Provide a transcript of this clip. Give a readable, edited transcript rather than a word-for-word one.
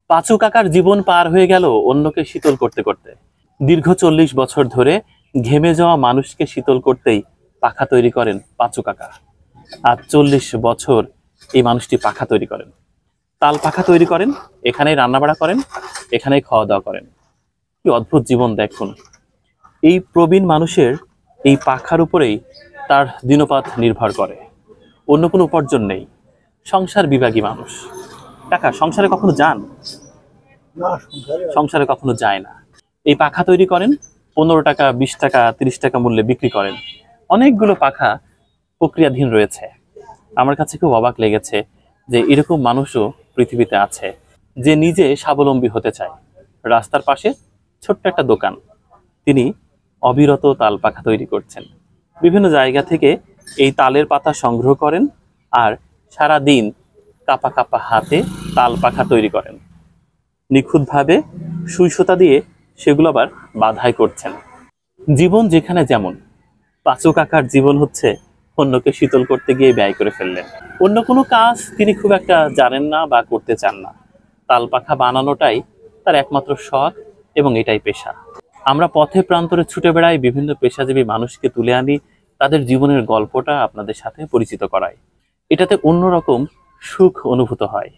পাঁচু কাকার জীবন পার হয়ে গেল অন্যকে শীতল করতে করতে। দীর্ঘ 40 বছর ধরে ঘেমে যাওয়া মানুষকে শীতল করতেই পাখা তৈরি করেন পাঁচু কাকা। আর 40 বছর এই মানুষটি পাখা তৈরি করেন, তাল পাখা তৈরি করেন, এখানেই রান্নাবাড়া করেন, এখানেই খাওয়া দাওয়া করেন। কি অদ্ভুত জীবন দেখুন। এই প্রবীণ মানুষের এই পাখার উপরেই তার দিনপাত নির্ভর করে, অন্য কোনো উপার্জন নেই। সংসার বিভাগী মানুষ। কাকা সংসারে কখনো যান? সংসারে কখনো যায় না। এই পাখা তৈরি করেন, 15 টাকা, 20 টাকা, 30 টাকা মূল্যে বিক্রি করেন। অনেকগুলো পাখা প্রক্রিয়াধীন রয়েছে। আমার কাছে খুব অবাক লেগেছে যে এরকম মানুষও পৃথিবীতে আছে, যে নিজে স্বাবলম্বী হতে চায়। রাস্তার পাশে ছোট্ট একটা দোকান, তিনি অবিরত তাল পাখা তৈরি করছেন। বিভিন্ন জায়গা থেকে এই তালের পাতা সংগ্রহ করেন আর সারা দিন কাপা কাপা হাতে তাল পাখা তৈরি করেন। নিখুঁতভাবে সুই সুতা দিয়ে সেগুলো আবার বাধাই করছেন। জীবন যেখানে যেমন, পাঁচু কাকার জীবন হচ্ছে অন্যকে শীতল করতে গিয়ে ব্যয় করে ফেললেন। অন্য কোনো কাজ তিনি খুব একটা জানেন না বা করতে চান না। তাল পাখা বানানোটাই তার একমাত্র শখ এবং এটাই পেশা। আমরা পথে প্রান্তরে ছুটে বেড়াই, বিভিন্ন পেশাজীবী মানুষকে তুলে আনি, তাদের জীবনের গল্পটা আপনাদের সাথে পরিচিত করাই। এটাতে অন্যরকম সুখ অনুভূত হয়।